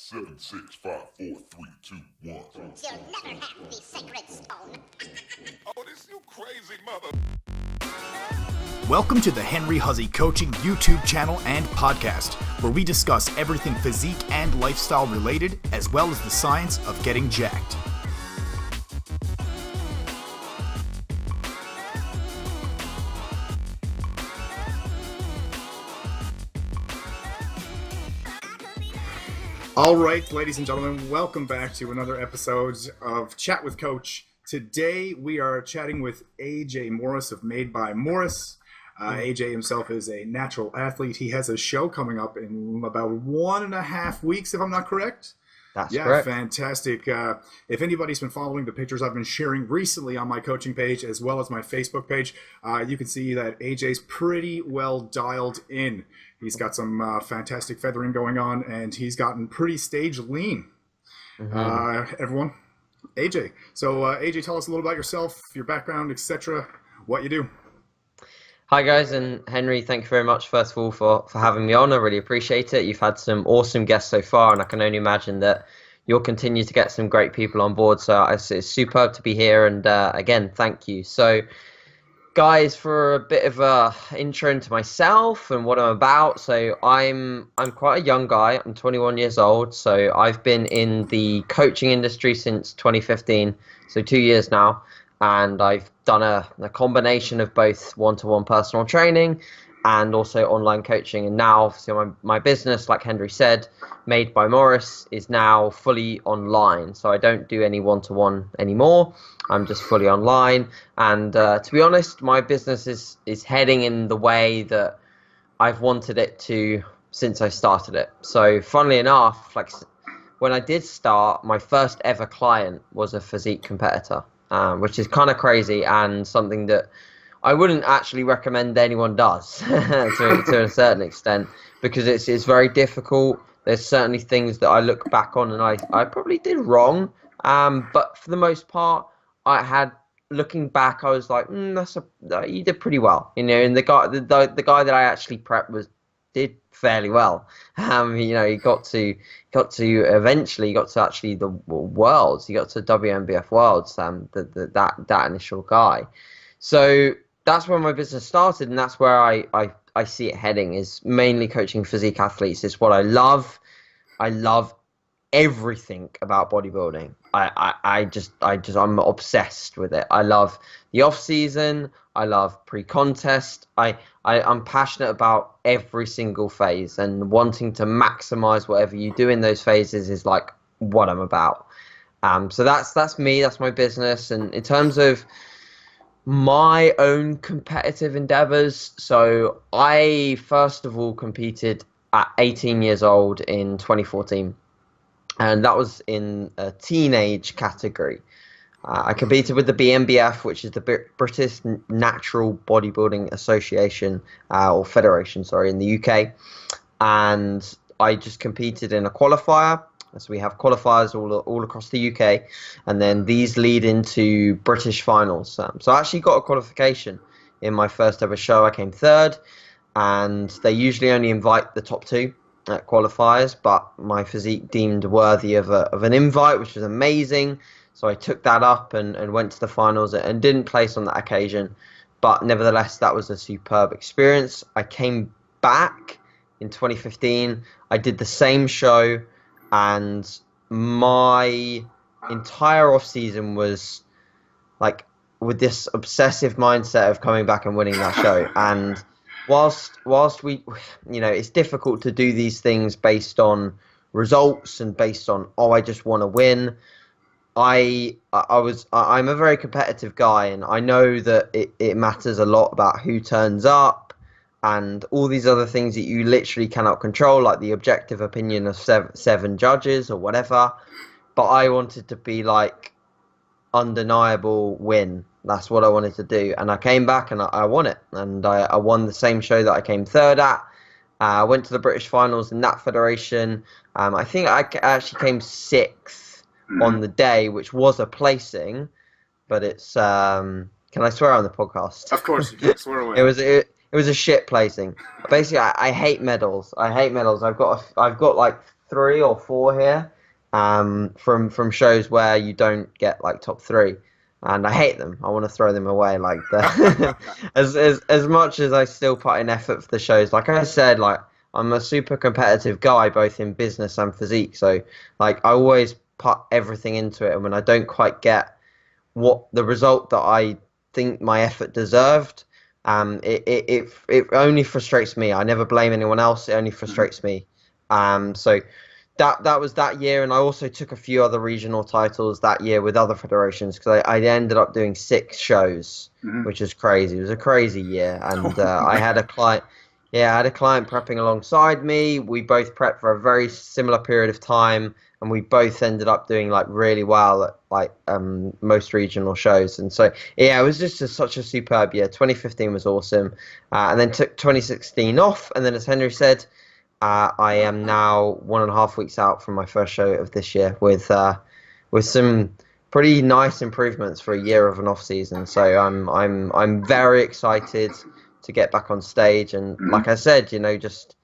Seven, six, five, four, three, two, one. You'll never have the sacred stone. Oh, this you crazy mother. Welcome to the Henry Huzzy Coaching YouTube channel and podcast, where we discuss everything physique and lifestyle related, as well as the science of getting jacked. All right, ladies and gentlemen, welcome back to another episode of Chat with Coach. Today we are chatting with AJ Morris of Made by Morris. AJ himself is a natural athlete. He has a show coming up in about 1.5 weeks, if I'm not correct. That's correct. Fantastic. If anybody's been following the pictures I've been sharing recently on my coaching page as well as my Facebook page, you can see that AJ's pretty well dialed in. He's got some fantastic feathering going on, and he's gotten pretty stage lean. Everyone, AJ. So AJ, tell us a little about yourself, your background, etc., what you do. Hi guys, and Henry, thank you very much first of all for having me on. I really appreciate it. You've had some awesome guests so far, and I can only imagine that you'll continue to get some great people on board. So it's superb to be here, and again, thank you. So guys, for a bit of a intro into myself and what I'm about. So I'm quite a young guy. I'm 21 years old. So I've been in the coaching industry since 2015, so 2 years now. And I've done a combination of both one-to-one personal training and also online coaching. And now, so my business, like Henry said, Made by Morris, is now fully online. So I don't do any one-to-one anymore. I'm just fully online. And to be honest, my business is heading in the way that I've wanted it to since I started it. So funnily enough, like when I did start, my first ever client was a physique competitor. Which is kind of crazy and something that I wouldn't actually recommend anyone does to a certain extent, because it's very difficult. There's certainly things that I look back on and I probably did wrong, but for the most part, looking back, I was like, you did pretty well, you know. And the guy that I actually prepped did fairly well. He got to eventually got to actually the Worlds. He got to BMVF Worlds. That initial guy. So that's where my business started, and that's where I see it heading. Is mainly coaching physique athletes. It's what I love. I love everything about bodybuilding. I'm obsessed with it. I love the off season. I love pre-contest. I'm passionate about every single phase, and wanting to maximize whatever you do in those phases is like what I'm about. So that's me. That's my business. And in terms of my own competitive endeavors, so I first of all competed at 18 years old in 2014. And that was in a teenage category. I competed with the BMVF, which is the British Natural Bodybuilding Association, or Federation, sorry, in the UK. And I just competed in a qualifier. So we have qualifiers all across the UK. And then these lead into British finals. So I actually got a qualification in my first ever show. I came third. And they usually only invite the top two at qualifiers, but my physique deemed worthy of an invite, which was amazing. So I took that up and went to the finals and didn't place on that occasion, but nevertheless that was a superb experience. I came back in 2015. I did the same show, and my entire off season was like with this obsessive mindset of coming back and winning that show. And whilst we, it's difficult to do these things based on results and based on, I just want to win. I'm a very competitive guy, and I know that it matters a lot about who turns up and all these other things that you literally cannot control, like the objective opinion of seven judges or whatever. But I wanted to be like undeniable win. That's what I wanted to do, and I came back and I won it, and I won the same show that I came third at. I went to the British finals in that federation. I think I actually came sixth on the day, which was a placing, but it's can I swear on the podcast? Of course you can swear away. It was a shit placing. Basically, I hate medals. I've got like 3 or 4 here, from shows where you don't get like top 3, and I hate them. I want to throw them away. Like the as much as I still put in effort for the shows, like I said, like I'm a super competitive guy, both in business and physique. So like I always put everything into it, and when I don't quite get what the result that I think my effort deserved, it only frustrates me. I never blame anyone else. It only frustrates me. So that was that year, and I also took a few other regional titles that year with other federations, because I ended up doing 6 shows, which is crazy. It was a crazy year, and I had a client. Yeah, I had a client prepping alongside me. We both prepped for a very similar period of time, and we both ended up doing like really well at like most regional shows. And so yeah, it was just such a superb year. 2015 was awesome, and then took 2016 off. And then, as Henry said, I am now 1.5 weeks out from my first show of this year with some pretty nice improvements for a year of an off season. So I'm very excited to get back on stage, and like I said, you know, just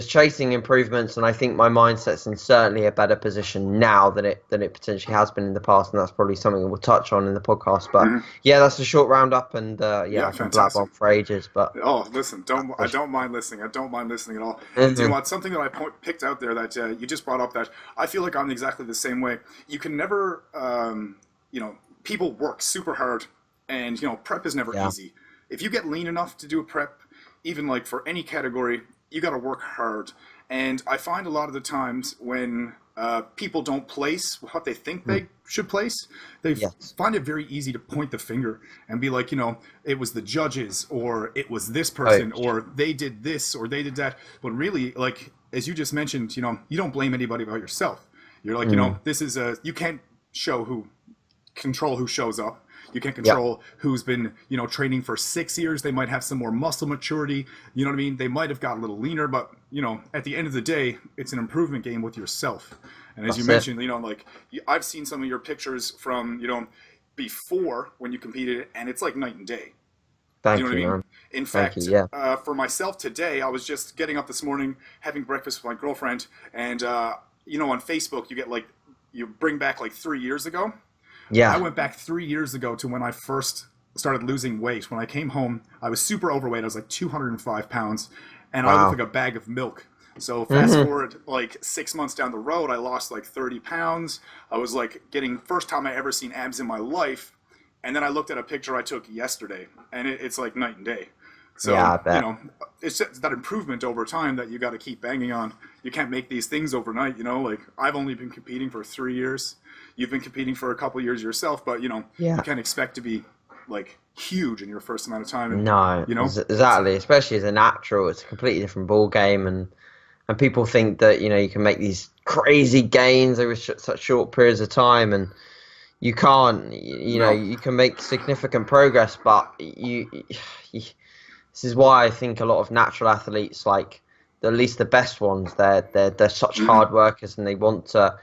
chasing improvements. And I think my mindset's in certainly a better position now than it potentially has been in the past, and that's probably something we'll touch on in the podcast. But yeah, that's a short roundup, and I can blab on for ages. But listen, I don't mind listening. I don't mind listening at all. And you know what? Something that I picked out there that you just brought up, that I feel like I'm exactly the same way. You can never, people work super hard, and prep is never easy. If you get lean enough to do a prep, even like for any category, you got to work hard. And I find a lot of the times when people don't place what they think they should place, they find it very easy to point the finger and be like, it was the judges, or it was this person, or they did this, or they did that. But really, like, as you just mentioned, you don't blame anybody but yourself. You're like, this is you can't control who shows up. You can't control who's been, training for 6 years. They might have some more muscle maturity. You know what I mean? They might have got a little leaner, but, at the end of the day, it's an improvement game with yourself. And as you mentioned, like, I've seen some of your pictures from, before when you competed, and it's like night and day. Thank you, know what I mean? man. In fact, for myself today, I was just getting up this morning, having breakfast with my girlfriend, and, on Facebook, you bring back like 3 years ago. Yeah. I went back 3 years ago to when I first started losing weight. When I came home, I was super overweight. I was like 205 pounds, and I looked like a bag of milk. So fast forward like 6 months down the road, I lost like 30 pounds. I was like first time I ever seen abs in my life. And then I looked at a picture I took yesterday, and it's like night and day. So, it's just that improvement over time that you got to keep banging on. You can't make these things overnight, like I've only been competing for 3 years. You've been competing for a couple of years yourself, but, you can't expect to be like huge in your first amount of time. And, no, exactly. Especially as a natural, it's a completely different ball game. And people think that, you can make these crazy gains over such short periods of time, and you can't, you can make significant progress, but this is why I think a lot of natural athletes, like at least the best ones, they're such hard workers, and they want to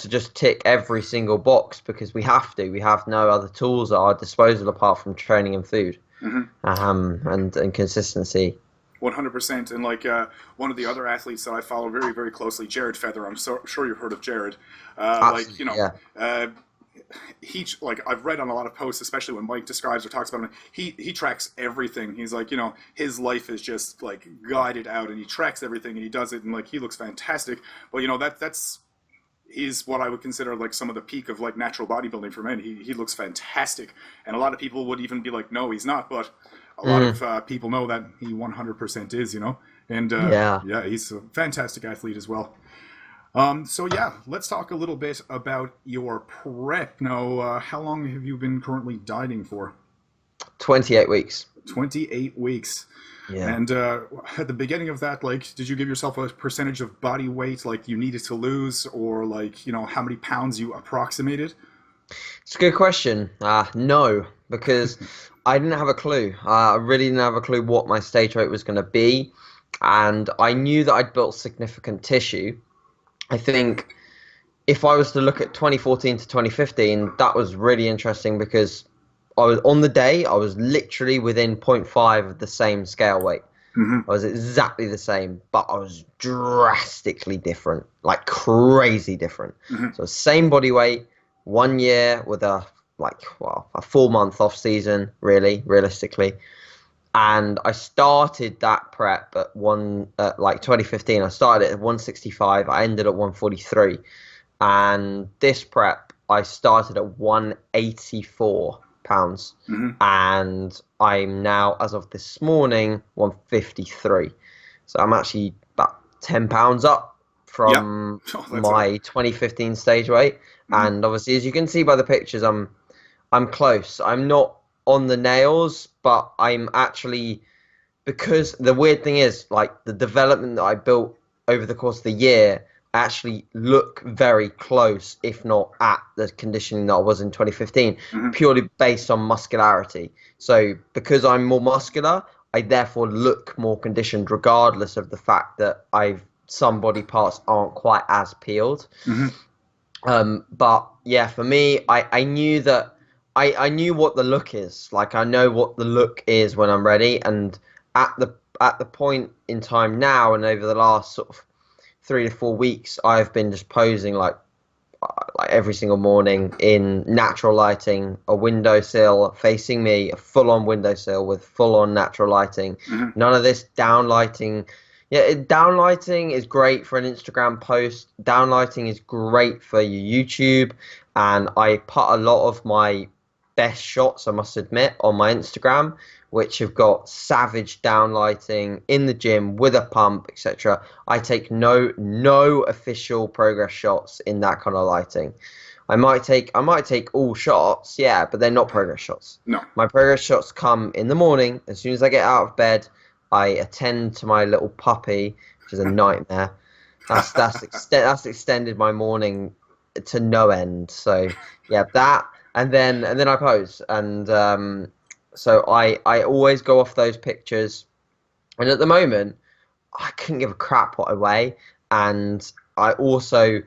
just tick every single box, because we have to. We have no other tools at our disposal apart from training and food, and consistency. 100%. And like one of the other athletes that I follow very, very closely, Jared Feather. I'm sure you've heard of Jared. I've read on a lot of posts, especially when Mike describes or talks about him, he tracks everything. He's like, his life is just like guided out, and he tracks everything, and he does it, and like he looks fantastic. But he's what I would consider like some of the peak of like natural bodybuilding for men. He looks fantastic, and a lot of people would even be like, no, he's not. But a lot of people know that he 100% is, and he's a fantastic athlete as well. Let's talk a little bit about your prep. Now, how long have you been currently dieting for? 28 weeks. 28 weeks. Yeah. And at the beginning of that, like, did you give yourself a percentage of body weight like you needed to lose, or like, how many pounds you approximated? It's a good question. No, because I didn't have a clue. I really didn't have a clue what my stage weight was going to be, and I knew that I'd built significant tissue. I think if I was to look at 2014 to 2015, that was really interesting, because on the day I was literally within 0.5 of the same scale weight. I was exactly the same, but I was drastically different, like crazy different. So same body weight, 1 year with a 4 month off season, really, realistically. And I started that prep at 2015. I started at 165. I ended at 143. And this prep, I started at 184 pounds, and I'm now, as of this morning, 153. So I'm actually about 10 pounds up from my 2015 stage weight. And obviously, as you can see by the pictures, I'm close. I'm not on the nails, but I'm actually, because the weird thing is, like, the development that I built over the course of the year, I actually look very close, if not at the conditioning that I was in 2015, purely based on muscularity. So because I'm more muscular, I therefore look more conditioned, regardless of the fact that some body parts aren't quite as peeled. But yeah, for me, I knew that I knew what the look is. Like, I know what the look is when I'm ready, and at the point in time now, and over the last sort of 3 to 4 weeks, I've been just posing like every single morning in natural lighting, a windowsill facing me, a full-on windowsill with full-on natural lighting. None of this downlighting. Yeah, downlighting is great for an Instagram post. Downlighting is great for your YouTube, and I put a lot of my best shots, I must admit, on my Instagram, which have got savage downlighting in the gym with a pump, etc. I take no official progress shots in that kind of lighting. I might take all shots, yeah, but they're not progress shots. No. My progress shots come in the morning. As soon as I get out of bed, I attend to my little puppy, which is a nightmare. That's extended my morning to no end. So yeah, that, and then I pose, and so I always go off those pictures. And at the moment, I couldn't give a crap what I weigh, and I also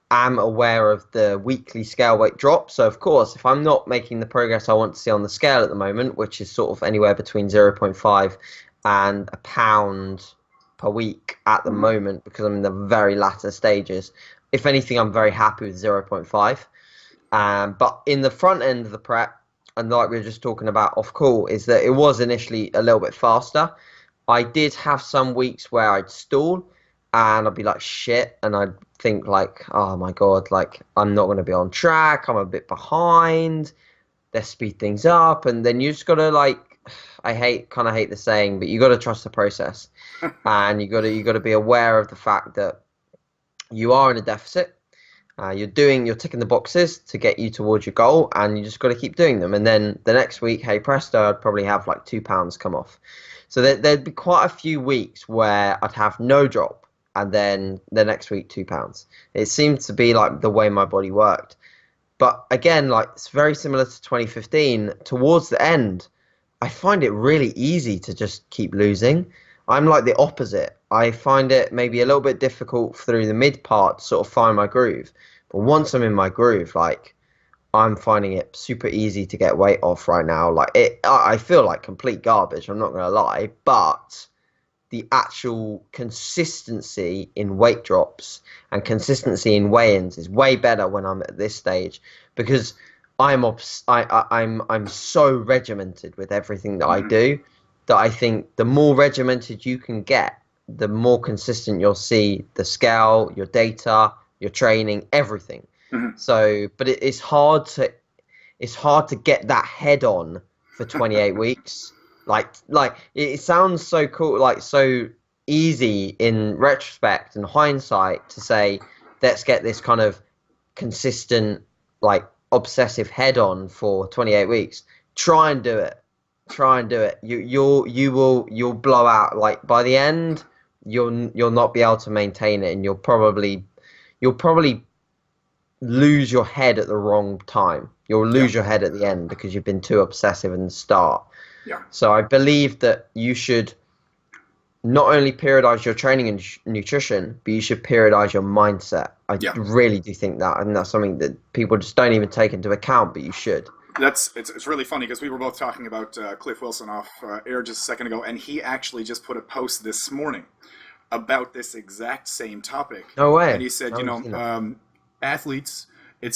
am aware of the weekly scale weight drop. So of course, if I'm not making the progress I want to see on the scale at the moment, which is sort of anywhere between 0.5 and a pound per week at the moment, because I'm in the very latter stages. If anything, I'm very happy with 0.5. But in the front end of the prep, and like we were just talking about off call, is that it was initially a little bit faster. I did have some weeks where I'd stall and I'd be like, shit, and I'd think like, oh my God, like, I'm not going to be on track, I'm a bit behind, let's speed things up. And then you just got to, like, I hate the saying, but you got to trust the process. And you got to be aware of the fact that you are in a deficit. You're ticking the boxes to get you towards your goal, and you just got to keep doing them. And then the next week, hey presto, I'd probably have like 2 pounds come off. So there'd be quite a few weeks where I'd have no drop, and then the next week 2 pounds. It seemed to be like the way my body worked. But again, like, it's very similar to 2015. Towards the end, I find it really easy to just keep losing. I'm like the opposite. I find it maybe a little bit difficult through the mid part to sort of find my groove. But once I'm in my groove, like, I'm finding it super easy to get weight off right now. Like, I feel like complete garbage, I'm not going to lie. But the actual consistency in weight drops and consistency in weigh-ins is way better when I'm at this stage, because I'm so regimented with everything that I do, that I think the more regimented you can get, the more consistent you'll see the scale, your data, your training, everything. So, but it's hard to get that head on for 28 weeks. Like it sounds so cool, like so easy in retrospect and hindsight to say, let's get this kind of consistent, like, obsessive head on for 28 weeks. Try and do it. You'll blow out. Like, by the end, you'll not be able to maintain it, and you'll probably lose your head at the wrong time. You'll lose your head at the end because you've been too obsessive in the start. Yeah. So I believe that you should not only periodize your training and nutrition, but you should periodize your mindset. I really do think that, and that's something that people just don't even take into account, but you should. It's really funny because we were both talking about Cliff Wilson off air just a second ago, and he actually just put a post this morning about this exact same topic. No way. And he said, I haven't seen that. athletes,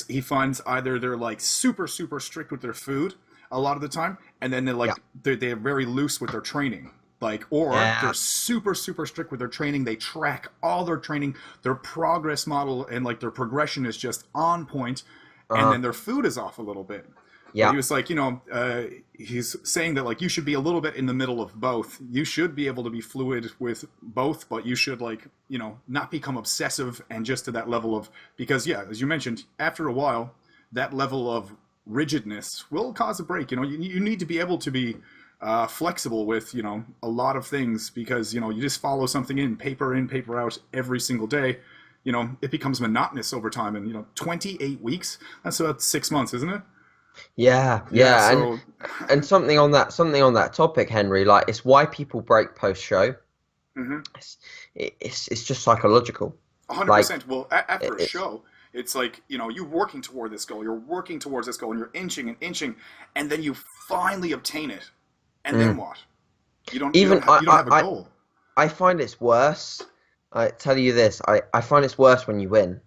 he finds either they're like super strict with their food a lot of the time, and then they're very loose with their training. Or they're super strict with their training. They track all their training, their progress model, and like their progression is just on point, and then their food is off a little bit. Yeah. But he was like, he's saying that like you should be a little bit in the middle of both. You should be able to be fluid with both, but you should not become obsessive and just to that level of, because as you mentioned, after a while, that level of rigidness will cause a break. You need to be able to be flexible with a lot of things, because you just follow something in paper out every single day. It becomes monotonous over time, and 28 weeks, that's about 6 months, isn't it? Yeah. So, and something on that topic, Henry, like it's why people break post show. It's just psychological. 100%. Well, after a show, it's like, you're working toward this goal, and you're inching, and then you finally obtain it. And then what? You don't have a goal. I find it's worse. I tell you this, I find it's worse when you win.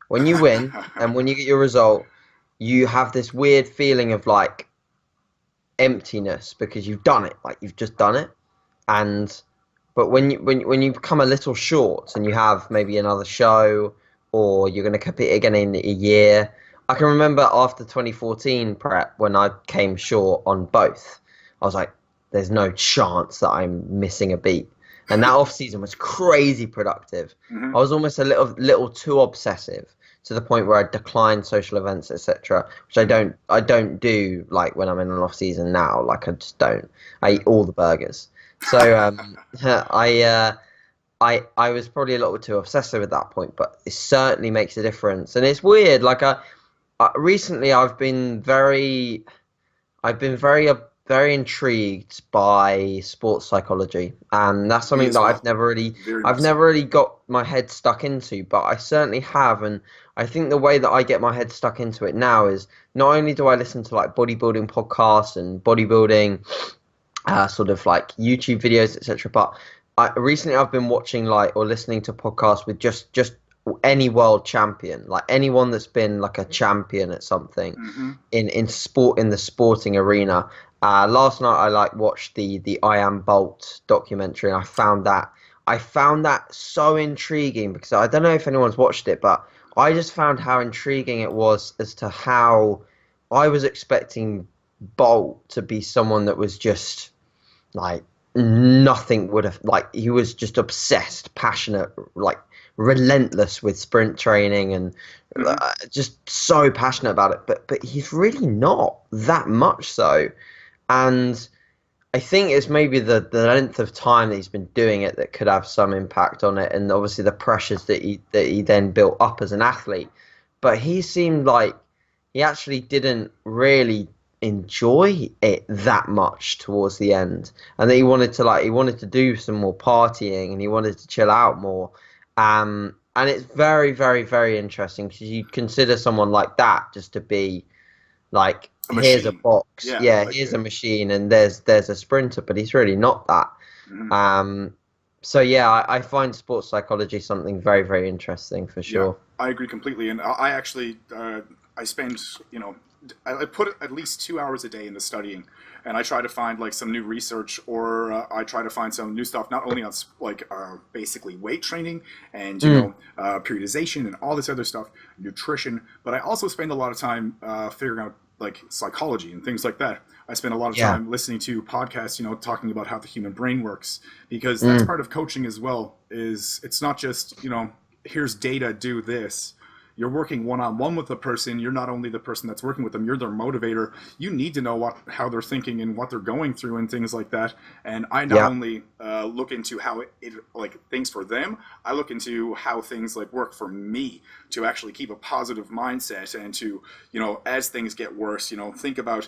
When you win and when you get your result, you have this weird feeling of like emptiness because you've done it, like you've just done it. But when you become a little short and you have maybe another show, or you're going to compete again in a year. I can remember after 2014 prep when I came short on both. I was like, there's no chance that I'm missing a beat. And that off season was crazy productive. I was almost a little too obsessive, to the point where I declined social events, etc., which I don't do like when I'm in an off season now. Like I just don't. I eat all the burgers. So I was probably a little too obsessive at that point, but it certainly makes a difference. And it's weird. Like recently I've been very intrigued by sports psychology, and that's something that I've never really got my head stuck into, but I certainly have. And I think the way that I get my head stuck into it now is not only do I listen to like bodybuilding podcasts and bodybuilding sort of like YouTube videos, etc., but recently I've been watching or listening to podcasts with just any world champion, like anyone that's been like a champion at something in the sporting arena. Last night I watched the I Am Bolt documentary, and I found that so intriguing, because I don't know if anyone's watched it, but I just found how intriguing it was as to how I was expecting Bolt to be someone that was just like nothing would have, like he was just obsessed, passionate, like relentless with sprint training, and just so passionate about it, but he's really not that much so. And I think it's maybe the length of time that he's been doing it that could have some impact on it, and obviously the pressures that he then built up as an athlete. But he seemed like he actually didn't really enjoy it that much towards the end, and that he wanted to do some more partying, and he wanted to chill out more. And it's very, very, very interesting, because you consider someone like that just to be like, here's a box, here's a machine, and there's a sprinter, but he's really not that. So I find sports psychology something very, very interesting for sure. I agree completely, and I actually I spend I put at least 2 hours a day into studying, and I try to find like some new research, or I try to find some new stuff, not only on basically weight training and periodization and all this other stuff, nutrition, but I also spend a lot of time figuring out like psychology and things like that. I spend a lot of time listening to podcasts, talking about how the human brain works, because that's part of coaching as well. It's not just, here's data, do this. You're working one-on-one with the person. You're not only the person that's working with them, you're their motivator. You need to know how they're thinking and what they're going through and things like that. And I not only look into how it like things for them, I look into how things like work for me, to actually keep a positive mindset, and to, as things get worse, think about,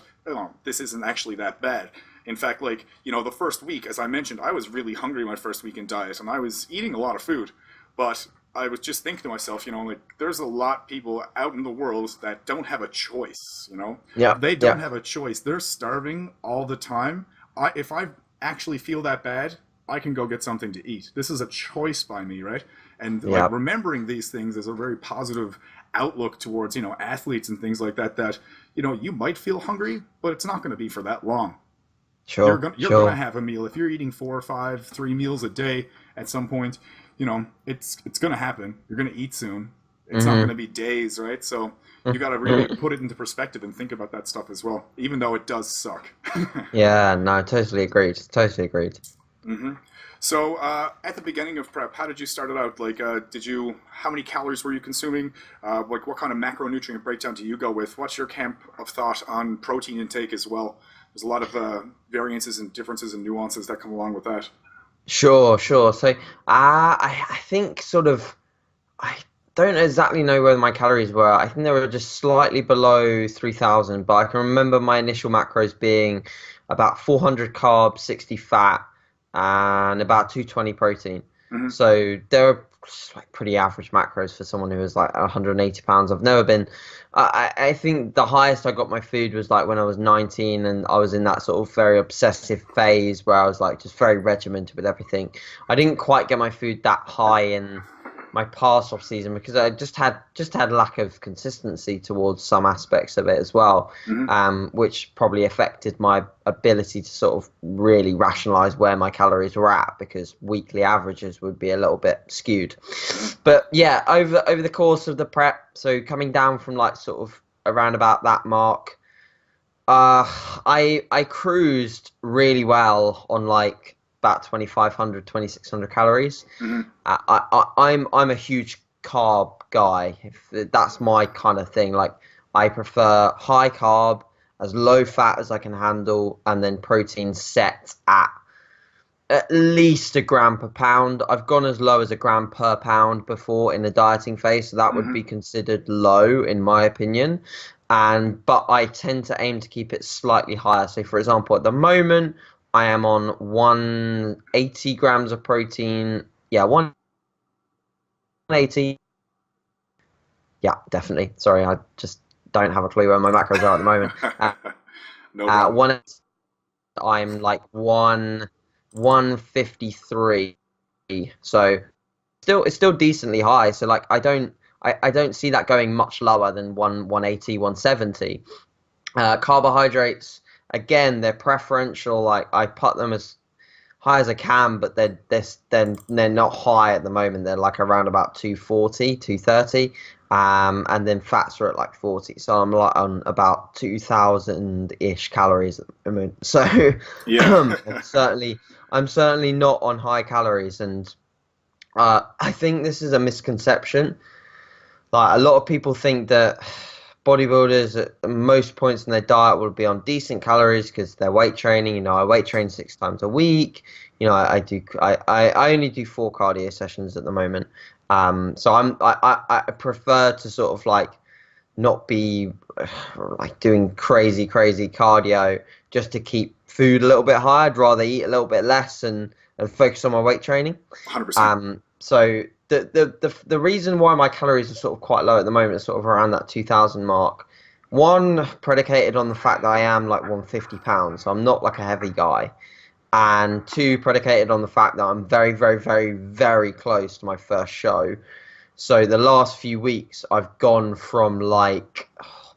this isn't actually that bad. In fact, the first week, as I mentioned, I was really hungry my first week in diet, and I was eating a lot of food, but I was just thinking to myself, like there's a lot of people out in the world that don't have a choice, Yeah, They don't yeah, have a choice. They're starving all the time. If I actually feel that bad, I can go get something to eat. This is a choice by me, right? And like yeah. remembering these things is a very positive outlook towards, athletes and things like that, you might feel hungry, but it's not going to be for that long. You're Sure, going you're going to sure. have a meal. If you're eating 4 or 5, 3 meals a day at some point, it's going to happen. You're going to eat soon. It's not going to Hmm. be days, right? So you got to really put it into perspective and think about that stuff as well, even though it does suck. Yeah, no, totally agreed. Totally agreed. hmm So at the beginning of prep, how did you start it out? Like, how many calories were you consuming? Like, what kind of macronutrient breakdown do you go with? What's your camp of thought on protein intake as well? There's a lot of variances and differences and nuances that come along with that. Sure, sure. So, I think sort of I don't exactly know where my calories were. I think they were just slightly below 3,000, but I can remember my initial macros being about 400 carbs, 60 fat, and about 220 protein. hmm So they're just like pretty average macros for someone who is like 180 pounds. I've never been. I think the highest I got my food was like when I was 19, and I was in that sort of very obsessive phase where I was like just very regimented with everything. I didn't quite get my food that high in my past off season because I just had lack of consistency towards some aspects of it as well, hmm which probably affected my ability to sort of really rationalize where my calories were at because weekly averages would be a little bit skewed. But yeah, over the course of the prep, so coming down from like sort of around about that mark, I cruised really well on like about 2,500, 2,600 calories. hmm I'm a huge carb guy. If that's my kind of thing. Like I prefer high carb, as low fat as I can handle, and then protein set at least a gram per pound. I've gone as low as a gram per pound before in the dieting phase, so that would hmm be considered low in my opinion. But I tend to aim to keep it slightly higher. So for example, at the moment I am on 180 grams of protein. Yeah, 180. Yeah, definitely. Sorry, I just don't have a clue where my macros are at the moment. No problem. One, I'm like 153. So it's still decently high. So like I don't see that going much lower than 180, 170. Carbohydrates, again, they're preferential. Like I put them as high as I can, but they're not high at the moment. They're like around about 240, 230. And then fats are at like 40. So I'm like on about 2,000-ish calories at the moment. So Yeah. I'm certainly not on high calories, and I think this is a misconception. Like a lot of people think that bodybuilders at most points in their diet will be on decent calories because they're weight training. I weight train 6 times a week. I only do 4 cardio sessions at the moment. So I prefer to sort of like not be like doing crazy cardio just to keep food a little bit higher. I'd rather eat a little bit less and focus on my weight training. 100%. So the reason why my calories are sort of quite low at the moment is sort of around that 2,000 mark. One, predicated on the fact that I am like 150 pounds, so I'm not like a heavy guy. And two, predicated on the fact that I'm very, very, very, very close to my first show. So the last few weeks, I've gone from like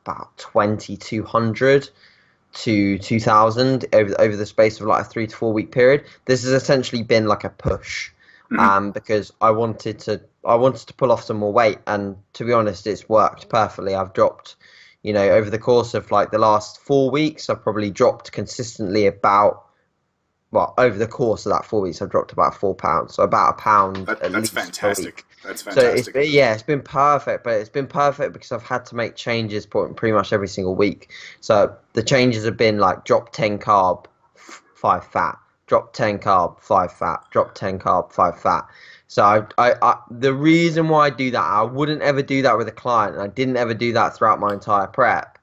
about 2,200 to 2,000 over the space of like a 3 to 4 week period. This has essentially been like a push, hmm because I wanted to pull off some more weight, and to be honest, it's worked perfectly. I've dropped, over the course of like the last 4 weeks, I've probably dropped consistently about, well, over the course of that 4 weeks, I've dropped about 4 pounds, so about a pound at That's least per week. fantastic. That's So fantastic. it's been perfect, but it's been perfect because I've had to make changes pretty much every single week. So the changes have been like drop 10 carb, 5 fat, drop 10 carb, 5 fat, drop 10 carb, 5 fat. So the reason why I do that, I wouldn't ever do that with a client, and I didn't ever do that throughout my entire prep,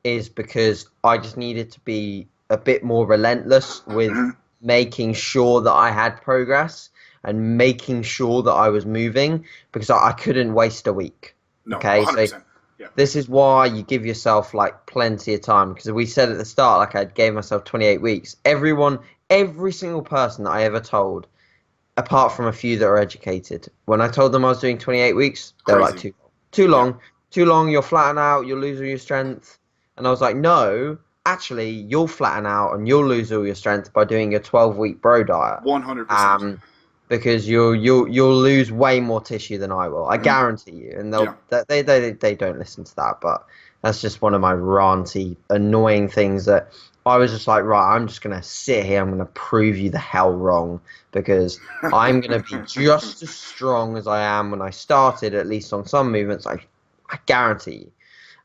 is because I just needed to be a bit more relentless with hmm making sure that I had progress. and making sure that I was moving because I couldn't waste a week. No, Okay, so 100%. Yeah. this is why you give yourself like plenty of time because we said at the start, like I gave myself 28 weeks. Every single person that I ever told, apart from a few that are educated, when I told them I was doing 28 weeks, they were like, Crazy. too long, too long, you'll flatten out, you'll lose all your strength. And I was like, no, actually, you'll flatten out and you'll lose all your strength by doing a 12-week bro diet. 100%. Because you'll lose way more tissue than I will. I guarantee you. And they don't listen to that, but that's just one of my ranty, annoying things that I was just like, right, I'm just gonna sit here, I'm gonna prove you the hell wrong because I'm gonna be just as strong as I am when I started, at least on some movements. I guarantee you.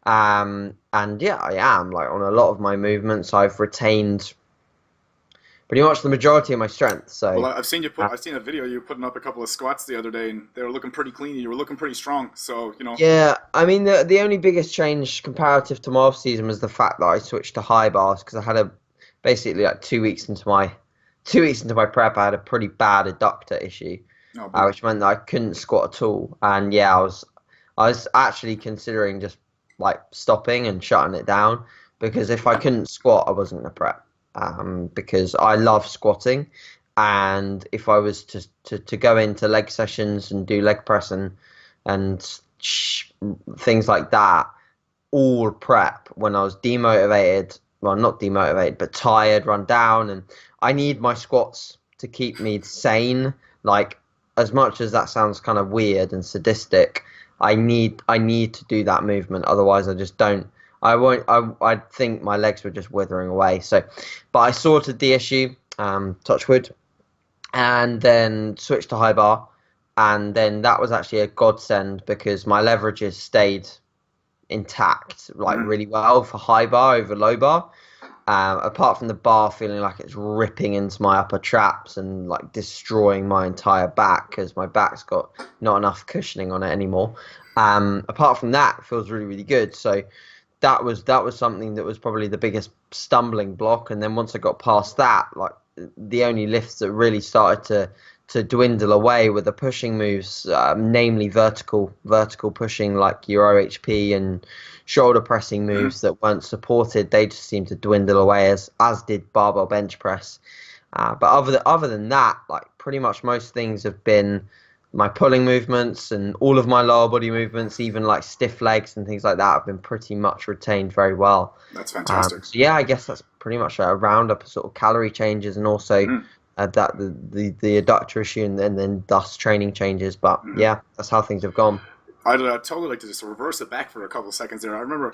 And yeah, I am. Like on a lot of my movements, I've retained pretty much the majority of my strength. So Well, I've seen a video you putting up a couple of squats the other day, and they were looking pretty clean. You were looking pretty strong. So yeah, I mean the only biggest change comparative to my off season was the fact that I switched to high bars because I had basically like 2 weeks into my prep, I had a pretty bad adductor issue, which meant that I couldn't squat at all. And yeah, I was actually considering just like stopping and shutting it down because if I couldn't squat, I wasn't going to prep. Because I love squatting, and if I was to go into leg sessions and do leg press and things like that, all prep when I was demotivated, well not demotivated but tired, run down, and I need my squats to keep me sane. Like as much as that sounds kind of weird and sadistic, I need to do that movement, otherwise I just don't. I think my legs were just withering away. So, but I sorted the issue, touch wood, and then switched to high bar. And then that was actually a godsend because my leverages stayed intact, like really well for high bar over low bar. Apart from the bar feeling like it's ripping into my upper traps and like destroying my entire back because my back's got not enough cushioning on it anymore. Apart from that, it feels really, really good. So that was something that was probably the biggest stumbling block. And then once I got past that, like the only lifts that really started to dwindle away were the pushing moves, namely vertical pushing, like your OHP and shoulder pressing moves that weren't supported. They just seemed to dwindle away, as did barbell bench press. But other than that, like pretty much most things have been my pulling movements and all of my lower body movements, even like stiff legs and things like that, have been pretty much retained very well. That's fantastic. So yeah, I guess that's pretty much a roundup of sort of calorie changes and also that the adductor issue and then thus training changes. But yeah, that's how things have gone. I'd totally like to just reverse it back for a couple of seconds there. I remember,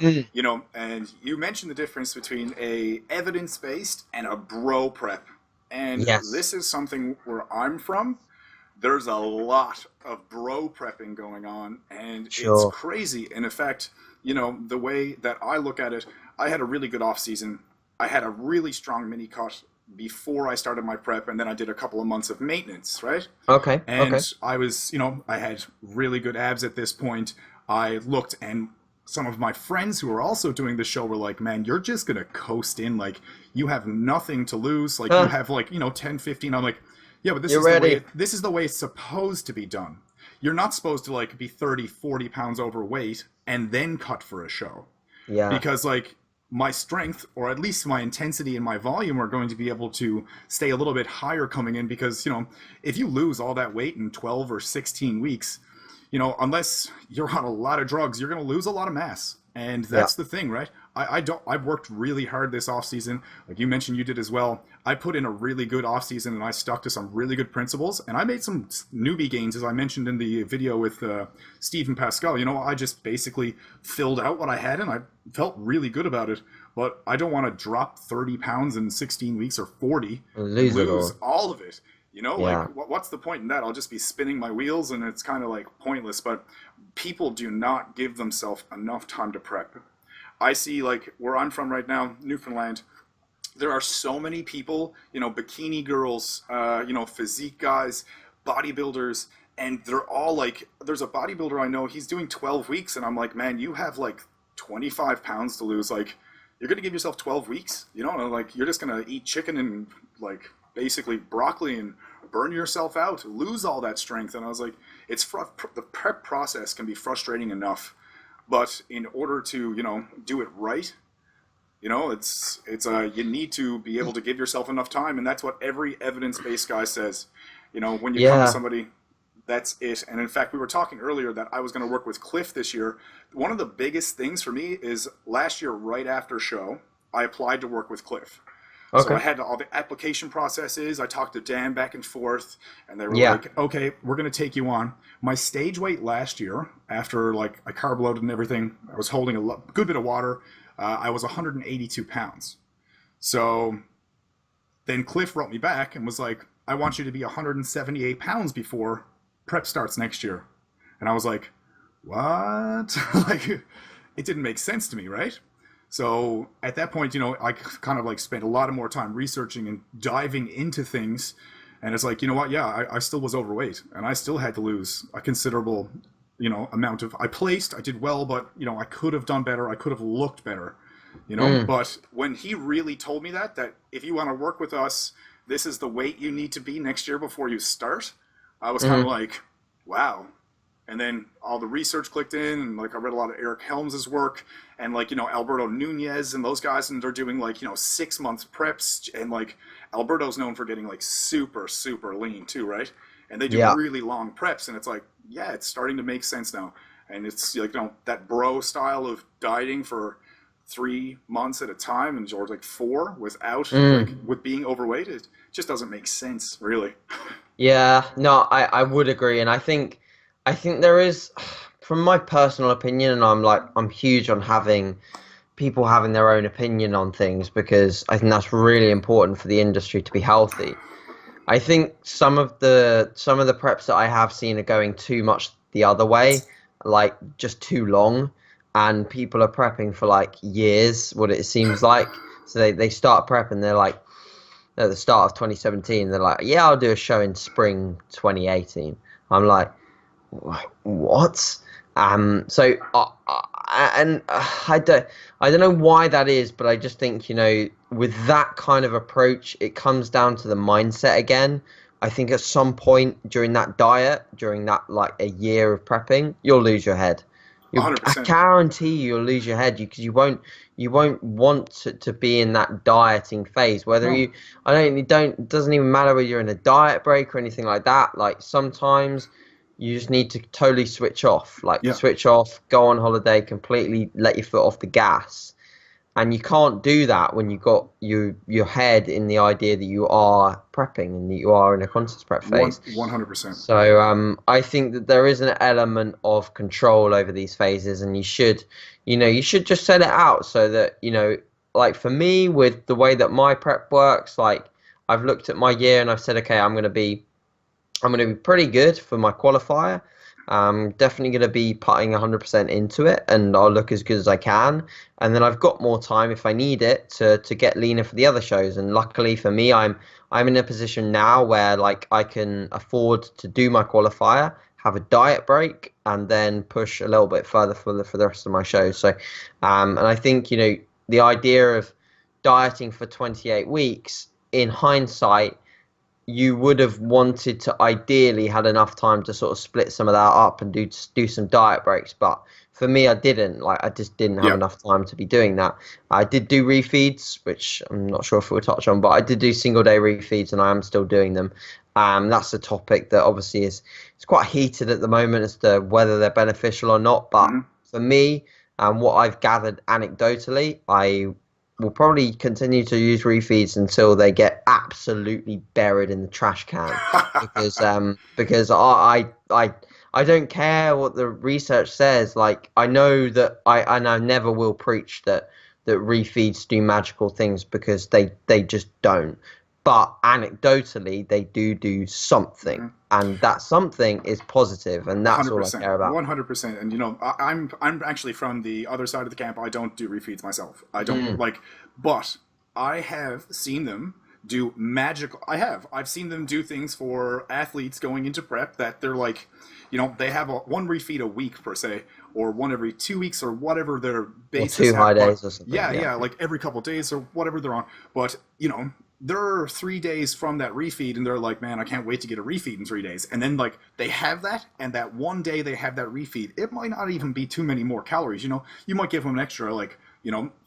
and you mentioned the difference between a evidence-based and a bro prep. And this is something where I'm from. There's a lot of bro prepping going on, and it's crazy. And in fact, the way that I look at it, I had a really good off season. I had a really strong mini cut before I started my prep, and then I did a couple of months of maintenance, right? Okay. And I was, I had really good abs at this point. I looked, and some of my friends who were also doing the show were like, man, you're just going to coast in. Like, you have nothing to lose. Like, you have, like, 10, 15. I'm like, yeah, but this is the way it's supposed to be done. You're not supposed to, like, be 30, 40 pounds overweight and then cut for a show. Yeah. Because, like, my strength, or at least my intensity and my volume, are going to be able to stay a little bit higher coming in because, if you lose all that weight in 12 or 16 weeks, unless you're on a lot of drugs, you're going to lose a lot of mass. And that's the thing, right? I've worked really hard this off season. Like you mentioned, you did as well. I put in a really good off season and I stuck to some really good principles, and I made some newbie gains, as I mentioned in the video with Steve and Pascal. I just basically filled out what I had and I felt really good about it. But I don't want to drop 30 pounds in 16 weeks or 40 and lose all of it. Like what's the point in that? I'll just be spinning my wheels and it's kind of like pointless. But people do not give themselves enough time to prep. I see, like, where I'm from right now, Newfoundland, there are so many people, bikini girls, physique guys, bodybuilders, and they're all like, there's a bodybuilder I know, he's doing 12 weeks, and I'm like, man, you have like 25 pounds to lose. Like, you're going to give yourself 12 weeks, like, you're just going to eat chicken and like basically broccoli and burn yourself out, lose all that strength. And I was like, the prep process can be frustrating enough, but in order to, do it right, you need to be able to give yourself enough time. And that's what every evidence-based guy says. When you come to somebody, that's it. And in fact, we were talking earlier that I was going to work with Cliff this year. One of the biggest things for me is last year, right after show, I applied to work with Cliff. Okay. So I had all the application processes. I talked to Dan back and forth, and they were like, okay, we're going to take you on. My stage weight last year, after like I carb loaded and everything, I was holding a good bit of water. I was 182 pounds. So then Cliff wrote me back and was like, I want you to be 178 pounds before prep starts next year. And I was like, what? Like, it didn't make sense to me, right? So at that point, I kind of like spent a lot of more time researching and diving into things. And it's like, you know what? Yeah, I still was overweight, and I still had to lose a considerable, amount of, I did well, but, I could have done better. I could have looked better, but when he really told me that if you want to work with us, this is the weight you need to be next year before you start, I was kind of like, wow. And then all the research clicked in, and like I read a lot of Eric Helms's work, and like, Alberto Nunez and those guys, and they're doing like, 6 months preps, and like Alberto's known for getting like super, super lean too, right? And they do really long preps, and it's like, yeah, it's starting to make sense now. And it's like, that bro style of dieting for 3 months at a time, and or like 4 without like with being overweight, it just doesn't make sense, really. Yeah, no, I would agree, and I think there is, from my personal opinion, and I'm huge on having people having their own opinion on things, because I think that's really important for the industry to be healthy. I think some of the preps that I have seen are going too much the other way, like just too long, and people are prepping for like years, what it seems like. So they start prep, and they're like, at the start of 2017, they're like, yeah, I'll do a show in spring 2018. I'm like, what? So I don't know why that is, but I just think, with that kind of approach, it comes down to the mindset again. I think at some point during that diet, during that like a year of prepping, you'll lose your head. 100%. I guarantee you'll lose your head, because you won't want to be in that dieting phase. Whether it doesn't even matter whether you're in a diet break or anything like that. Like sometimes you just need to totally switch off, switch off, go on holiday, completely let your foot off the gas. And you can't do that when you've got your head in the idea that you are prepping and that you are in a conscious prep phase. 100%. So I think that there is an element of control over these phases, and you should just set it out so that, like for me, with the way that my prep works, like I've looked at my year and I've said, okay, I'm going to be pretty good for my qualifier. I'm definitely going to be putting 100% into it, and I'll look as good as I can. And then I've got more time if I need it to get leaner for the other shows. And luckily for me, I'm in a position now where like I can afford to do my qualifier, have a diet break, and then push a little bit further for the rest of my shows. So, and I think the idea of dieting for 28 weeks, in hindsight, you would have wanted to ideally had enough time to sort of split some of that up and do some diet breaks. But for me, I didn't. Like, I just didn't have enough time to be doing that. I did do refeeds, which I'm not sure if we'll touch on, but I did do single-day refeeds, and I am still doing them. That's a topic that obviously it's quite heated at the moment as to whether they're beneficial or not. But for me, what I've gathered anecdotally, I will probably continue to use refeeds until they get absolutely buried in the trash can, because I don't care what the research says. Like, I know that I never will preach that refeeds do magical things, because they just don't. But anecdotally, they do something, and that something is positive, and that's 100%, all I care about. 100%. And I'm actually from the other side of the camp. I don't do refeeds myself. I don't but I have seen them do magical. I've seen them do things for athletes going into prep that they're like, they have one refeed a week per se, or one every 2 weeks, or whatever their basis. Or 2 high days or something. Yeah, like every couple of days or whatever they're on. But they're 3 days from that refeed and they're like, man, I can't wait to get a refeed in 3 days. And then like they have that, and that one day they have that refeed, it might not even be too many more calories. You know, you might give them an extra like,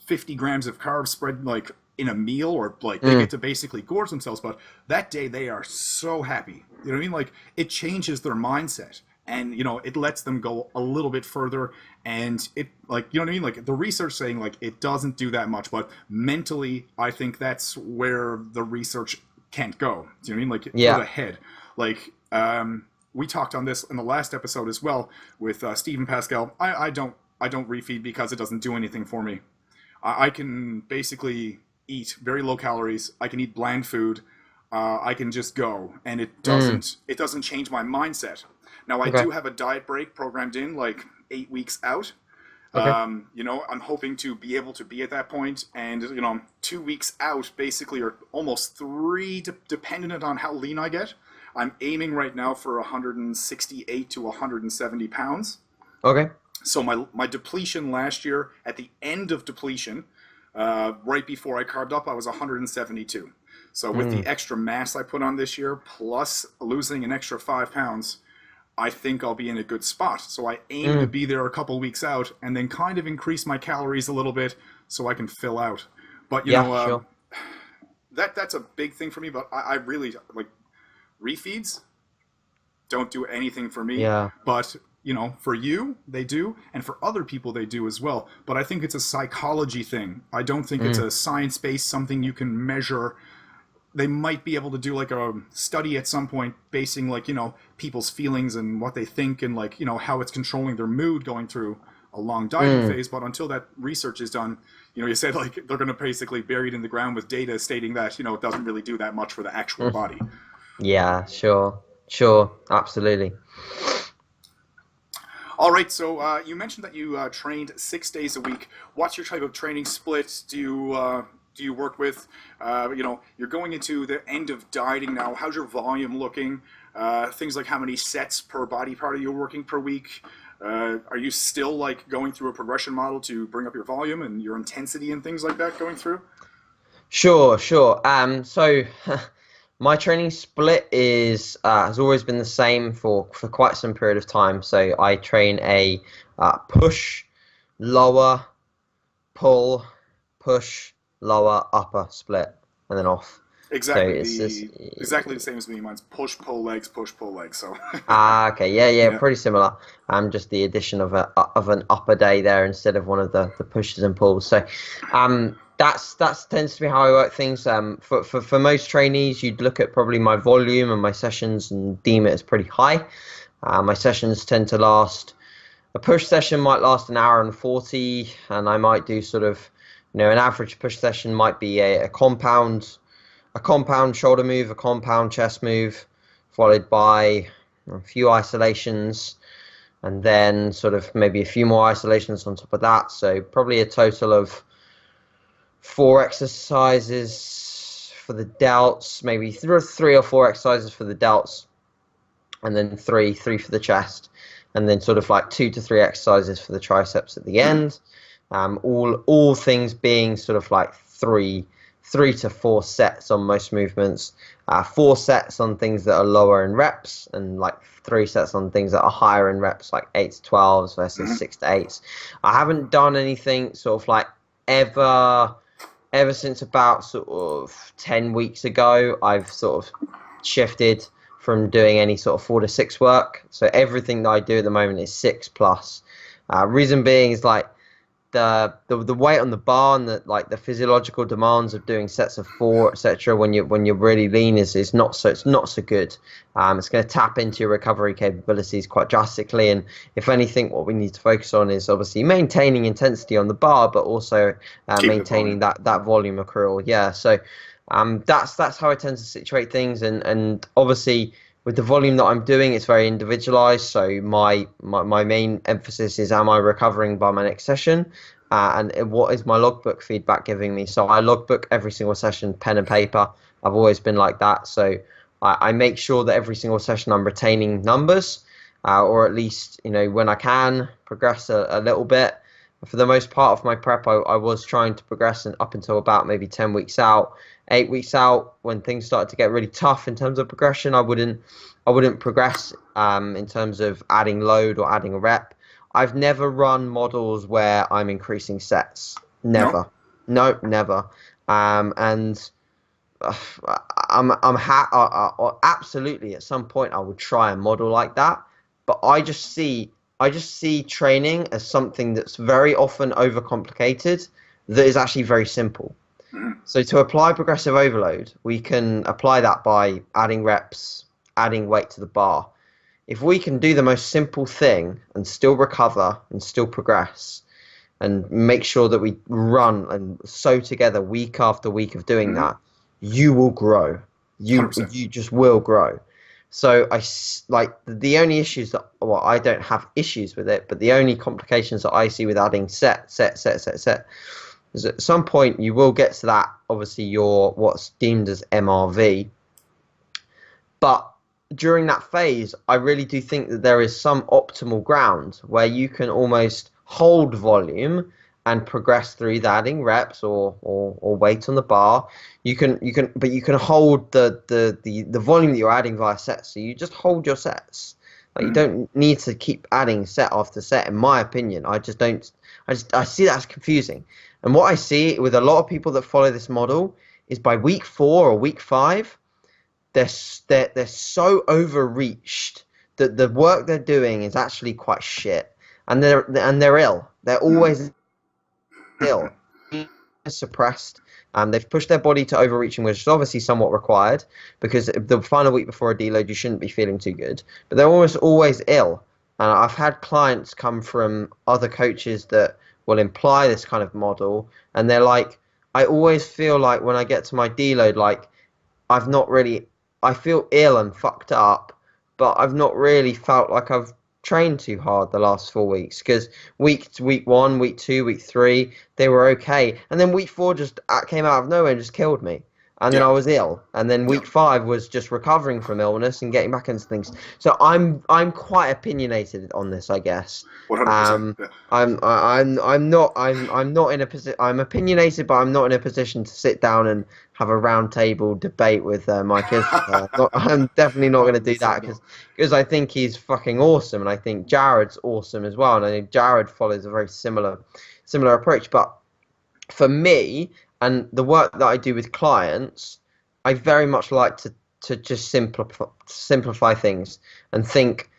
50 grams of carbs spread like in a meal, or like they get to basically gorge themselves. But that day they are so happy. You know what I mean? Like it changes their mindset. And it lets them go a little bit further, and it like what I mean. Like the research saying like it doesn't do that much, but mentally, I think that's where the research can't go. Do you know what I mean? Like Yeah. for the head, like we talked on this in the last episode as well with Stephen Pascal. I don't refeed because it doesn't do anything for me. I can basically eat very low calories. I can eat bland food. I can just go, and it doesn't change my mindset. Now, I do have a diet break programmed in like 8 weeks out. Okay. I'm hoping to be able to be at that point, and 2 weeks out, basically, or almost 3, dependent on how lean I get. I'm aiming right now for 168 to 170 pounds. Okay. So my depletion last year, at the end of depletion, right before I carved up, I was 172. So with the extra mass I put on this year, plus losing an extra 5 pounds, I think I'll be in a good spot. So I aim to be there a couple weeks out, and then kind of increase my calories a little bit so I can fill out. But Sure. that's a big thing for me. But I really like refeeds. Don't do anything for me. Yeah. But for you, they do, and for other people, they do as well. But I think it's a psychology thing. I don't think it's a science-based something you can measure. They might be able to do like a study at some point basing like, people's feelings and what they think, and like, how it's controlling their mood going through a long dieting phase. But until that research is done, you said like they're going to basically bury it in the ground with data stating that, it doesn't really do that much for the actual body. Yeah, sure, absolutely. All right, so you mentioned that you trained 6 days a week. What's your type of training split? Do you work with? You're going into the end of dieting now. How's your volume looking? Things like how many sets per body part are you working per week? Are you still like going through a progression model to bring up your volume and your intensity and things like that going through? Sure. So my training split has always been the same for quite some period of time. So I train a push, lower, pull, push, lower, upper split, and then off. Exactly. So exactly the same as me. Mine's push, pull, legs, push, pull, legs. So. Okay, yeah, pretty similar. Just the addition of an upper day there instead of one of the pushes and pulls. So, that tends to be how I work things. For most trainees, you'd look at probably my volume and my sessions and deem it as pretty high. My sessions tend to last. A push session might last an hour and 40, and I might do sort of, an average push session might be a compound shoulder move, a compound chest move, followed by a few isolations, and then sort of maybe a few more isolations on top of that. So probably a total of 4 exercises for the delts, maybe 3 or 4 exercises for the delts, and then three for the chest, and then sort of like 2 to 3 exercises for the triceps at the end. All things being sort of like 3 to 4 sets on most movements, 4 sets on things that are lower in reps, and like 3 sets on things that are higher in reps, like 8 to 12s versus 6 to 8s. I haven't done anything sort of like ever since about sort of 10 weeks ago. I've sort of shifted from doing any sort of 4 to 6 work. So everything that I do at the moment is 6 plus. Reason being is like the weight on the bar and the physiological demands of doing sets of 4, etc. When you're really lean is not so good. It's going to tap into your recovery capabilities quite drastically, and if anything, what we need to focus on is obviously maintaining intensity on the bar, but also maintaining that volume accrual. Yeah, so that's how I tend to situate things, and obviously with the volume that I'm doing, it's very individualized. So my main emphasis is, am I recovering by my next session? And what is my logbook feedback giving me? So I logbook every single session, pen and paper. I've always been like that. So I make sure that every single session I'm retaining numbers, or at least, when I can progress a little bit. For the most part of my prep, I was trying to progress and up until about maybe 10 weeks out, 8 weeks out, when things started to get really tough in terms of progression. I wouldn't progress in terms of adding load or adding a rep. I've never run models where I'm increasing sets. No. Never. No, never. And absolutely at some point I would try a model like that, but I just see training as something that's very often overcomplicated that is actually very simple. So to apply progressive overload, we can apply that by adding reps, adding weight to the bar. If we can do the most simple thing and still recover and still progress and make sure that we run and sew together week after week of doing that, you will grow. You 100%. you just will grow. So like the only issues that, well, I don't have issues with it, but the only complications that I see with adding set is at some point you will get to that, obviously your what's deemed as MRV, but during that phase, I really do think that there is some optimal ground where you can almost hold volume and progress through the adding reps or weight on the bar. But you can hold the volume that you're adding via sets. So you just hold your sets. Like you don't need to keep adding set after set, in my opinion. I just don't. I see that as confusing. And what I see with a lot of people that follow this model is by week 4 or week 5, they're so overreached that the work they're doing is actually quite shit, and they're ill. They're always ill, suppressed. They've pushed their body to overreaching, which is obviously somewhat required because the final week before a deload, you shouldn't be feeling too good. But they're almost always ill. And I've had clients come from other coaches that will imply this kind of model, and they're like, I always feel like when I get to my deload, like I feel ill and fucked up, but I've not really felt like I've trained too hard the last 4 weeks, because week 1, week 2, week 3, they were okay, and then week 4 just came out of nowhere and just killed me, and then I was ill, and then week 5 was just recovering from illness and getting back into things. So I'm quite opinionated on this, I guess. 100%. I'm not in a position. I'm opinionated, but I'm not in a position to sit down and have a round table debate with my kids. I'm definitely not going to do that because I think he's fucking awesome, and I think Jared's awesome as well, and I think Jared follows a very similar approach. But for me and the work that I do with clients, I very much like to just simplify things and think,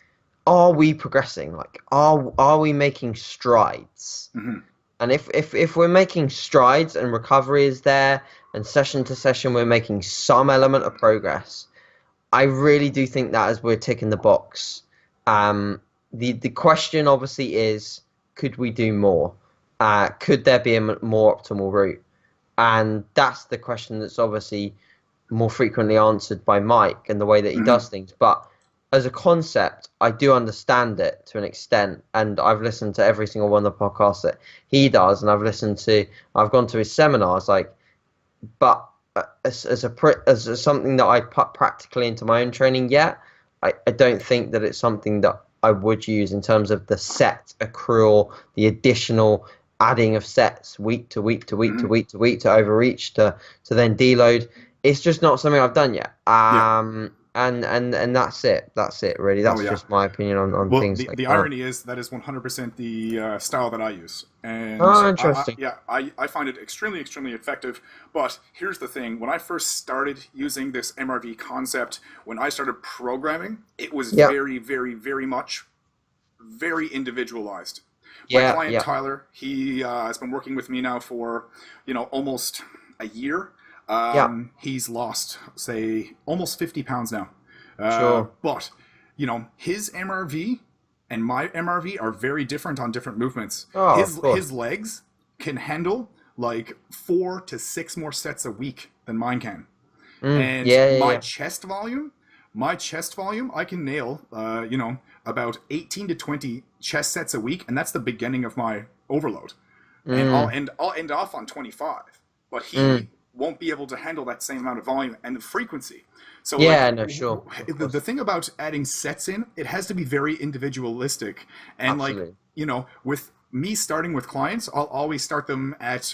are we progressing? Like, are we making strides? And if we're making strides and recovery is there, and session to session we're making some element of progress, I really do think that as we're ticking the box. The question obviously is, could we do more? Could there be a more optimal route? And that's the question that's obviously more frequently answered by Mike and the way that he does things. But as a concept, I do understand it to an extent, and I've listened to every single one of the podcasts that he does, and I've gone to his seminars, like, but as something that I put practically into my own training yet, I don't think that it's something that I would use in terms of the set accrual, the additional adding of sets week to week to week to week to week to overreach to then deload. It's just not something I've done yet. And that's it. That's it, really. That's just my opinion on things like that. The irony is that is 100% the style that I use. And interesting. I find it extremely, extremely effective. But here's the thing. When I first started using this MRV concept, when I started programming, it was very, very, very much very individualized. My client, Tyler, he has been working with me now for, almost a year. He's lost, say, almost 50 pounds now. But, his MRV and my MRV are very different on different movements. His legs can handle like 4 to 6 more sets a week than mine can. My chest volume, I can nail, about 18 to 20 chest sets a week, and that's the beginning of my overload. And I'll end off on 25, but he won't be able to handle that same amount of volume and the frequency. So the thing about adding sets in, it has to be very individualistic, and with me starting with clients, I'll always start them at,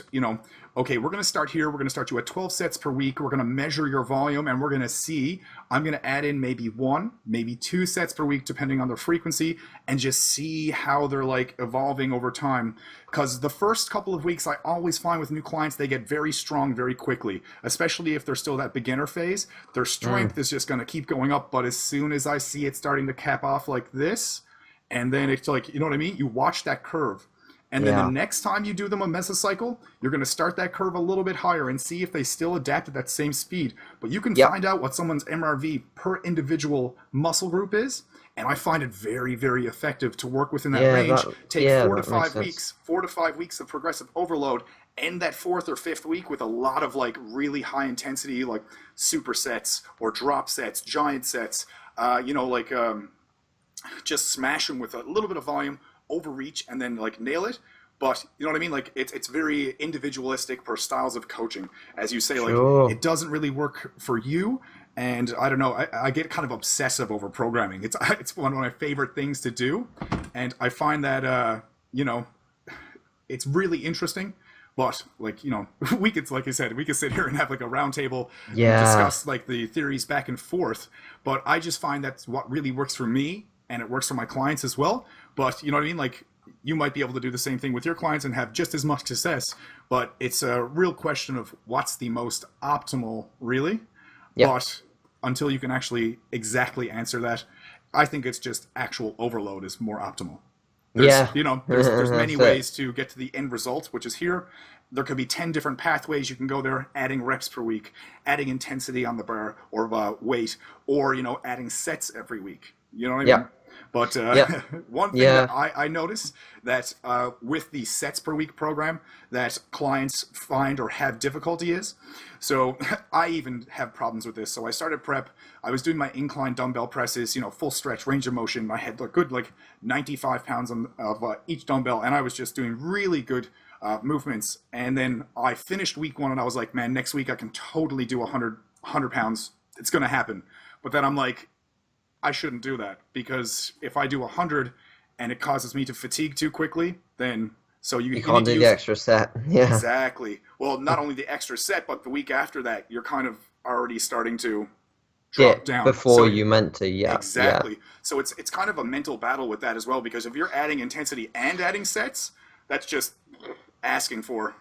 okay, we're going to start here. We're going to start you at 12 sets per week. We're going to measure your volume, and we're going to see, I'm going to add in maybe 1, maybe 2 sets per week, depending on their frequency, and just see how they're like evolving over time. Because the first couple of weeks, I always find with new clients, they get very strong very quickly, especially if they're still that beginner phase. Their strength is just going to keep going up. But as soon as I see it starting to cap off like this, and then it's like, you know what I mean? You watch that curve. And then the next time you do them a mesocycle, you're going to start that curve a little bit higher and see if they still adapt at that same speed. But you can find out what someone's MRV per individual muscle group is. And I find it very, very effective to work within that range. Take 4 to 5 weeks, 4 to 5 weeks of progressive overload. End that 4th or 5th week with a lot of like really high intensity, like supersets or drop sets, giant sets, just smash them with a little bit of volume, overreach, and then like nail it. But you know what I mean? Like it's very individualistic per styles of coaching. As you say, like it doesn't really work for you. And I don't know, I get kind of obsessive over programming. It's one of my favorite things to do. And I find that, it's really interesting. But like, we could, like I said, we could sit here and have like a round table and discuss like the theories back and forth. But I just find that's what really works for me, and it works for my clients as well. But you know what I mean? Like you might be able to do the same thing with your clients and have just as much success. But it's a real question of what's the most optimal, really. Yep. But until you can actually exactly answer that, I think it's just actual overload is more optimal. There's many ways to get to the end result, which is here. There could be 10 different pathways you can go there, adding reps per week, adding intensity on the bar or weight, or, adding sets every week. You know what I mean? But one thing that I notice that with the sets per week program that clients find or have difficulty is, so I even have problems with this. So I started prep. I was doing my incline dumbbell presses, full stretch, range of motion. I had a good 95 pounds of each dumbbell, and I was just doing really good movements. And then I finished week 1, and I was like, man, next week I can totally do 100 pounds. It's going to happen. But then I'm like, I shouldn't do that, because if I do 100 and it causes me to fatigue too quickly, then you can't do the extra set. Yeah, exactly. Well, not only the extra set, but the week after that, you're kind of already starting to drop down before you meant to. Yeah, exactly. Yeah. So it's kind of a mental battle with that as well, because if you're adding intensity and adding sets, that's just asking for.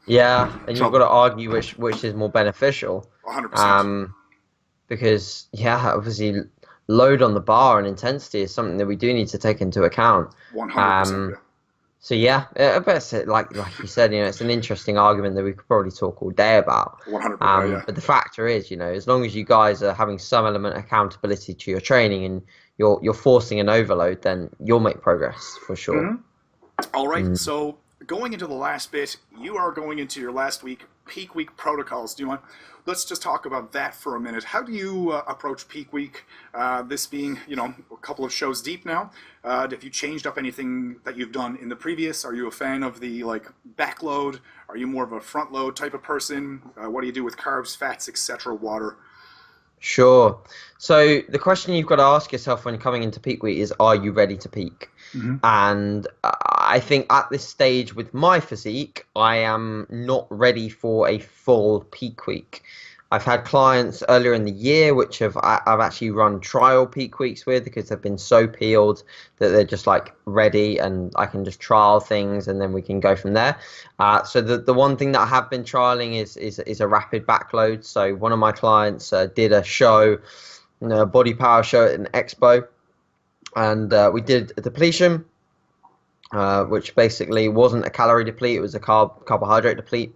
Yeah, and you've got to argue which is more beneficial. 100%. Because obviously, load on the bar and intensity is something that we do need to take into account. 100%. So but like you said, it's an interesting argument that we could probably talk all day about. 100%. But the factor is, as long as you guys are having some element of accountability to your training and you're forcing an overload, then you'll make progress for sure. Mm-hmm. All right. So going into the last bit, you are going into your last week, peak week protocols. Let's just talk about that for a minute. How do you approach peak week? This being, a couple of shows deep now. Have you changed up anything that you've done in the previous? Are you a fan of the backload? Are you more of a front load type of person? What do you do with carbs, fats, etc., water? Sure. So the question you've got to ask yourself when coming into peak week is, are you ready to peak? Mm-hmm. And I think at this stage with my physique, I am not ready for a full peak week. I've had clients earlier in the year which I've actually run trial peak weeks with, because they've been so peeled that they're just ready, and I can just trial things and then we can go from there. So the one thing that I have been trialing is a rapid backload. So one of my clients did a show, a body power show at an expo, and we did a depletion, which basically wasn't a calorie deplete, it was a carbohydrate deplete.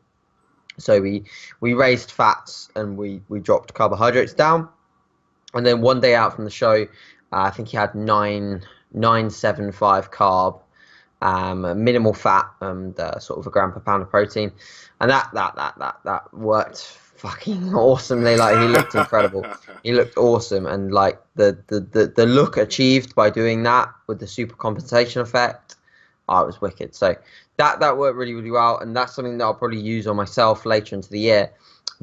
So we raised fats and we dropped carbohydrates down, and then one day out from the show, I think he had 975 carb, minimal fat, and sort of a gram per pound of protein, and that worked fucking awesomely. He looked incredible. He looked awesome, and the look achieved by doing that with the super compensation effect, it was wicked. So that worked really, really well, and that's something that I'll probably use on myself later into the year.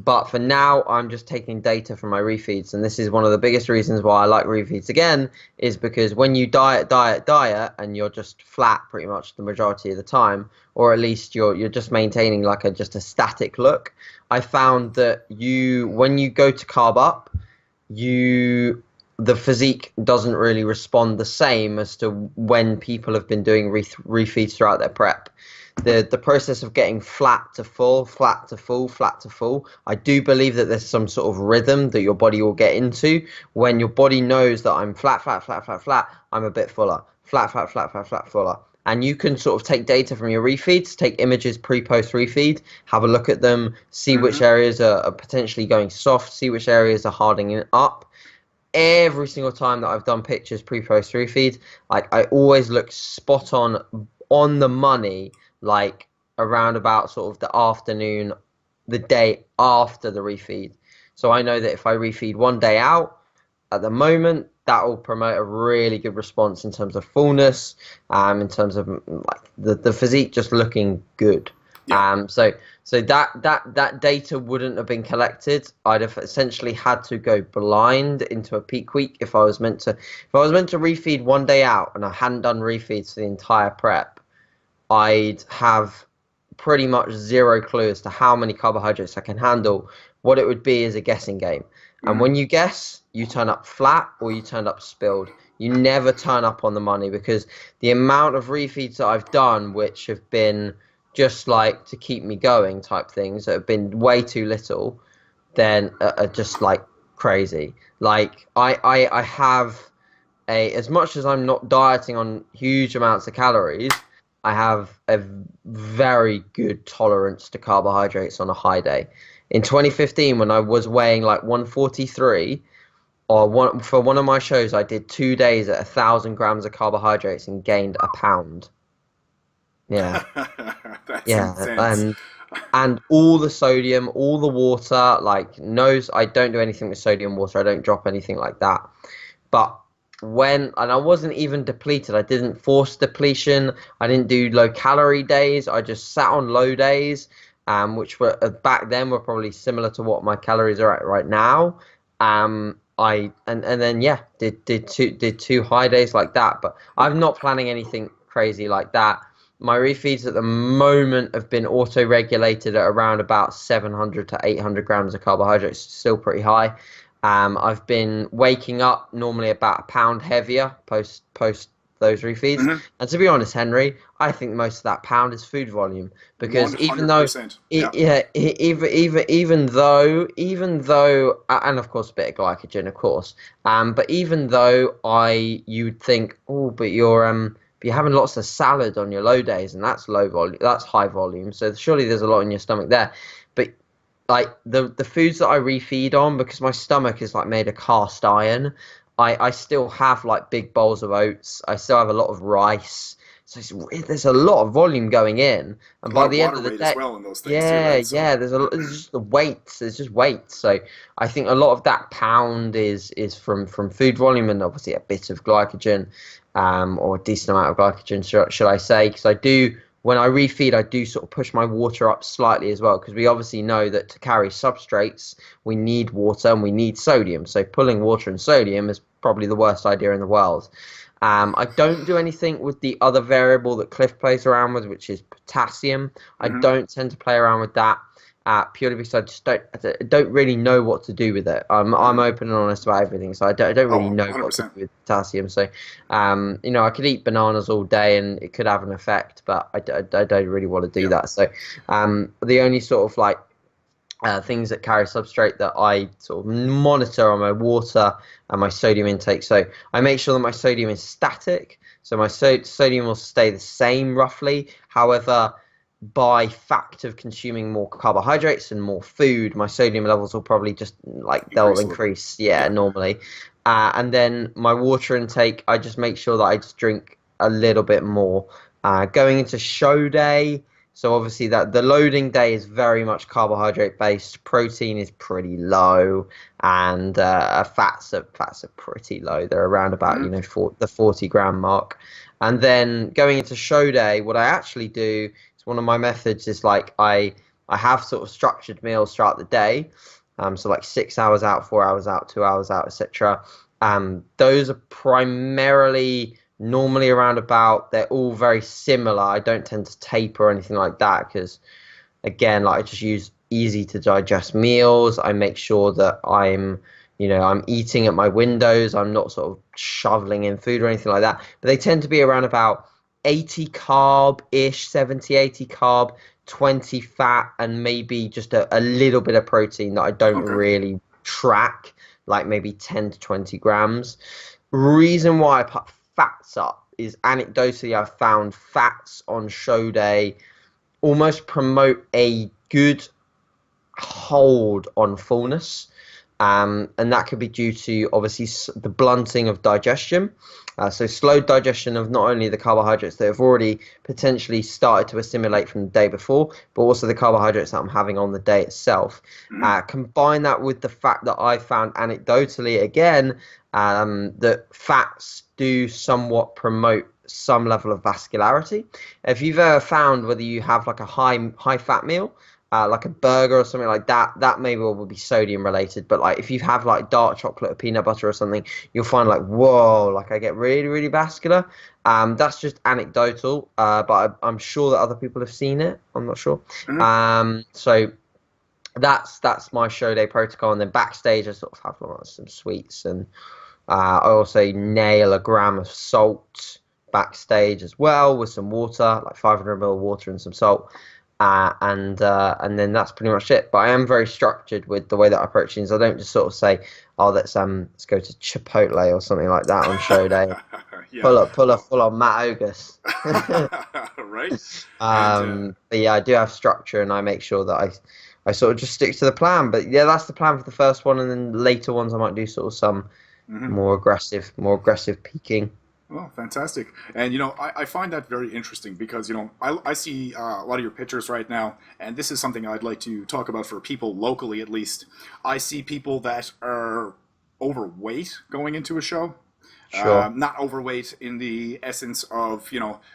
But for now, I'm just taking data from my refeeds, and this is one of the biggest reasons why I like refeeds again, is because when you diet, and you're just flat pretty much the majority of the time, or at least you're just maintaining like just a static look. I found that when you go to carb up, the physique doesn't really respond the same as to when people have been doing refeeds throughout their prep. The process of getting flat to full, flat to full, flat to full, I do believe that there's some sort of rhythm that your body will get into when your body knows that I'm flat, flat, flat, flat, flat, I'm a bit fuller, flat, flat, flat, flat, flat, fuller. And you can sort of take data from your refeeds, take images pre-post refeed, have a look at them, see which areas are potentially going soft, see which areas are hardening up. Every single time that I've done pictures pre-post refeed, like I always look spot on the money, like around about sort of the afternoon, the day after the refeed. So I know that if I refeed one day out, at the moment, that will promote a really good response in terms of fullness, in terms of like the physique just looking good. Yeah. So that data wouldn't have been collected. I'd have essentially had to go blind into a peak week if I was meant to refeed one day out and I hadn't done refeeds for the entire prep. I'd have pretty much zero clue as to how many carbohydrates I can handle. What it would be is a guessing game. And when you guess, you turn up flat or you turn up spilled. You never turn up on the money, because the amount of refeeds that I've done, which have been just like to keep me going type things, that have been way too little, then are just like crazy. Like I have as much as I'm not dieting on huge amounts of calories, I have a very good tolerance to carbohydrates on a high day. In 2015, when I was weighing like 143, for one of my shows, I did 2 days at 1,000 grams of carbohydrates and gained a pound. Yeah, That's yeah, intense. and all the sodium, all the water, like I don't do anything with sodium water. I don't drop anything like that. But and I wasn't even depleted. I didn't force depletion. I didn't do low calorie days. I just sat on low days, which were back then were probably similar to what my calories are at right now. Then yeah, did two high days like that. But I'm not planning anything crazy like that. My refeeds at the moment have been auto-regulated at around about 700 to 800 grams of carbohydrates, still pretty high. I've been waking up normally about a pound heavier post those refeeds. And to be honest, Henry, I think most of that pound is food volume, because even though 100%. Yeah. even though and of course a bit of glycogen, of course. But even though you'd think, oh, but you're having lots of salad on your low days, and that's low volume, that's high volume. So surely there's a lot in your stomach there. But like the foods that I refeed on, because my stomach is like made of cast iron, I still have like big bowls of oats. I still have a lot of rice. So there's a lot of volume going in, and by the end of the day, as well in those things too, right? So, there's just the weights. There's just weight. So I think a lot of that pound is from food volume, and obviously a bit of glycogen, or a decent amount of glycogen, should I say? Because when I refeed, I do sort of push my water up slightly as well, because we obviously know that to carry substrates, we need water and we need sodium. So pulling water and sodium is probably the worst idea in the world. I don't do anything with the other variable that Cliff plays around with, which is potassium. I don't tend to play around with that, purely because I don't really know what to do with it. I'm open and honest about everything, so I don't really know 100%. what to do with potassium. So, I could eat bananas all day and it could have an effect, but I don't really want to do that. So, the only sort of like things that carry substrate that I sort of monitor on my water and my sodium intake. So I make sure that my sodium is static. So my sodium will stay the same roughly. However, by fact of consuming more carbohydrates and more food, my sodium levels will probably just they'll increase. Yeah, normally. And then my water intake, I just make sure that I just drink a little bit more. Going into show day, so obviously that the loading day is very much carbohydrate based. Protein is pretty low, and fats are pretty low. They're around about the 40 gram mark. And then going into show day, what I actually do is one of my methods is like I I have sort of structured meals throughout the day. So like 6 hours out, 4 hours out, 2 hours out, etc. Those are primarily normally around about, they're all very similar. I don't tend to taper or anything like that because, again, like I just use easy to digest meals. I make sure that I'm eating at my windows. I'm not sort of shoveling in food or anything like that. But they tend to be around about 80 carb-ish, 70, 80 carb, 20 fat, and maybe just a little bit of protein that I don't Okay. really track, like maybe 10 to 20 grams. Reason why I put fats up is anecdotally I've found fats on show day almost promote a good hold on fullness. And that could be due to obviously the blunting of digestion. So slowed digestion of not only the carbohydrates that have already potentially started to assimilate from the day before, but also the carbohydrates that I'm having on the day itself. Combine that with the fact that I found anecdotally, again, that fats do somewhat promote some level of vascularity. If you've ever found whether you have like a high fat meal, like a burger or something like that, that maybe will be sodium related. But like if you have like dark chocolate or peanut butter or something, you'll find like, whoa, like I get really, really vascular. That's just anecdotal, but I'm sure that other people have seen it. I'm not sure. So that's my show day protocol. And then backstage, I sort of have like some sweets, and I also nail a gram of salt backstage as well with some water, like 500 ml water and some salt. And then that's pretty much it. But I am very structured with the way that I approach things. I don't just sort of say, "Oh, let's go to Chipotle or something like that on show day." Yeah. Pull a full on Matt Ogus. Right. But yeah, I do have structure, and I make sure that I sort of just stick to the plan. But yeah, that's the plan for the first one, and then later ones I might do sort of some more aggressive peaking. Oh, fantastic. And, I find that very interesting because, I see a lot of your pictures right now, and this is something I'd like to talk about for people locally at least. I see people that are overweight going into a show. Sure. Not overweight in the essence of,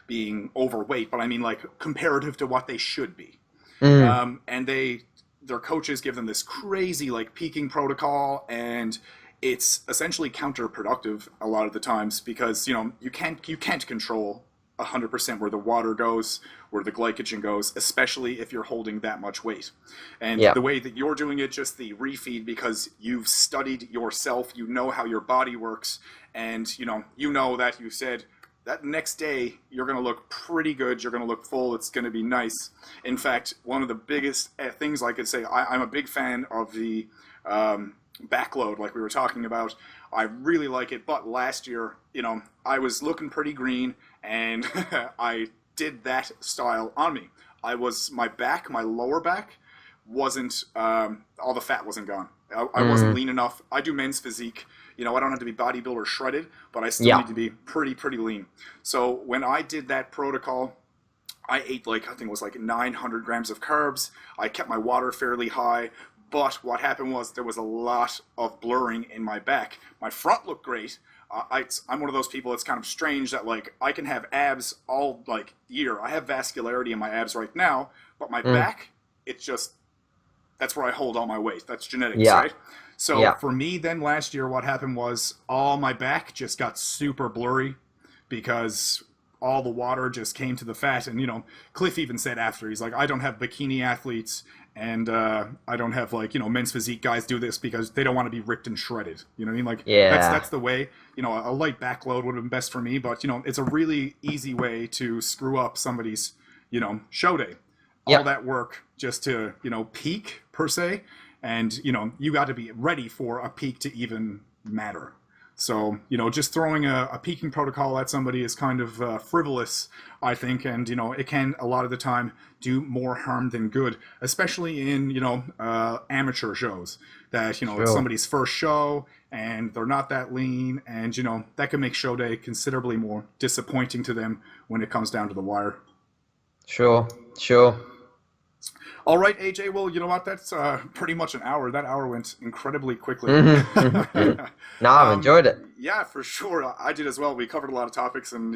being overweight, but I mean like comparative to what they should be. And their coaches give them this crazy like peaking protocol, and it's essentially counterproductive a lot of the times because you can't control 100% where the water goes, where the glycogen goes, especially if you're holding that much weight. And the way that you're doing it, just the refeed, because you've studied yourself, you know how your body works, and you know that you said that next day you're going to look pretty good, you're going to look full, it's going to be nice. In fact, one of the biggest things I could say, I'm a big fan of the backload, like we were talking about. I really like it, but last year, I was looking pretty green, and I did that style on me. My lower back wasn't, all the fat wasn't gone. I wasn't lean enough. I do men's physique. I don't have to be bodybuilder shredded, but I still need to be pretty lean. So when I did that protocol, I ate I think it was 900 grams of carbs. I kept my water fairly high. But what happened was there was a lot of blurring in my back. My front looked great. I'm one of those people that's kind of strange that I can have abs all year. I have vascularity in my abs right now, but my back, that's where I hold all my weight. That's genetics, right? So for me then last year, what happened was all my back just got super blurry because all the water just came to the fat. And, Cliff even said after, he's like, I don't have bikini athletes and I don't have men's physique guys do this because they don't want to be ripped and shredded. You know what I mean? That's the way. A light backload would have been best for me, but it's a really easy way to screw up somebody's show day. All that work just to peak per se, and you got to be ready for a peak to even matter. So, just throwing a peaking protocol at somebody is kind of frivolous, I think, and, it can, a lot of the time, do more harm than good, especially in, amateur shows that, it's somebody's first show and they're not that lean, and, that can make show day considerably more disappointing to them when it comes down to the wire. Sure. All right, AJ. Well, you know what? That's pretty much an hour. That hour went incredibly quickly. No, I've enjoyed it. Yeah, for sure. I did as well. We covered a lot of topics, and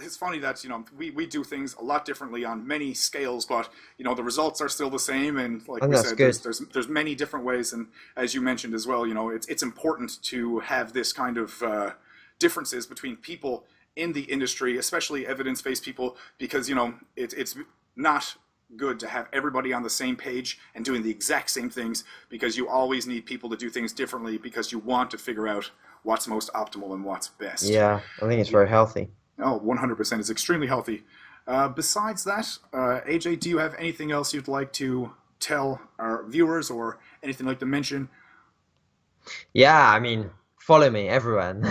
it's funny that we do things a lot differently on many scales, but the results are still the same. And like we said, there's many different ways, and as you mentioned as well, it's important to have this kind of differences between people in the industry, especially evidence-based people, because it's not good to have everybody on the same page and doing the exact same things, because you always need people to do things differently because you want to figure out what's most optimal and what's best. Yeah, I think it's very healthy. Oh, 100%. It's extremely healthy. Besides that, AJ, do you have anything else you'd like to tell our viewers or anything like to mention? Yeah, I mean, follow me everywhere.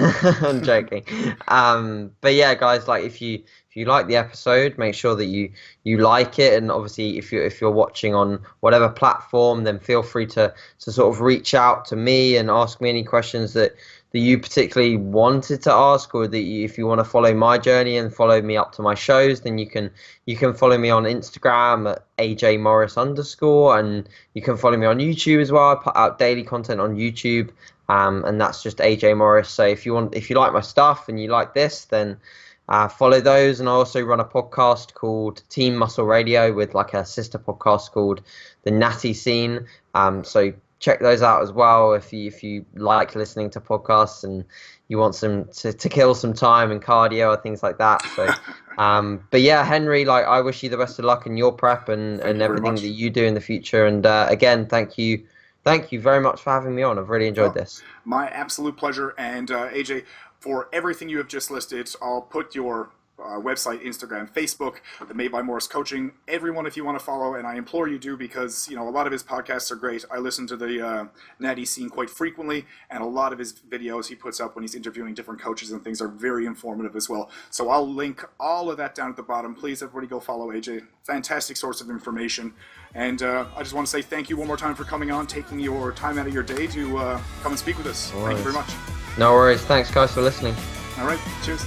I'm joking. But yeah, guys, like if you like the episode, make sure that you like it, and obviously if you're watching on whatever platform, then feel free to sort of reach out to me and ask me any questions that you particularly wanted to ask, or that if you want to follow my journey and follow me up to my shows, then you can follow me on Instagram at AJ_Morris_, and you can follow me on YouTube as well. I put out daily content on YouTube, and that's just AJ Morris. So if you like my stuff and you like this, then follow those. And I also run a podcast called Team Muscle Radio with like a sister podcast called The Natty Scene. So check those out as well if you like listening to podcasts and you want some to kill some time and cardio or things like that. So but yeah, Henry, like I wish you the best of luck in your prep and everything that you do in the future. And again, thank you very much for having me on. I've really enjoyed this. My absolute pleasure. And AJ, for everything you have just listed, I'll put your website, Instagram, Facebook, the Made by Morris Coaching. Everyone, if you want to follow, and I implore you do, because a lot of his podcasts are great. I listen to the Natty Scene quite frequently, and a lot of his videos he puts up when he's interviewing different coaches and things are very informative as well. So I'll link all of that down at the bottom. Please, everybody, go follow AJ. Fantastic source of information. And I just want to say thank you one more time for coming on, taking your time out of your day to come and speak with us. Thank you very much. No worries. Thanks, guys, for listening. All right. Cheers.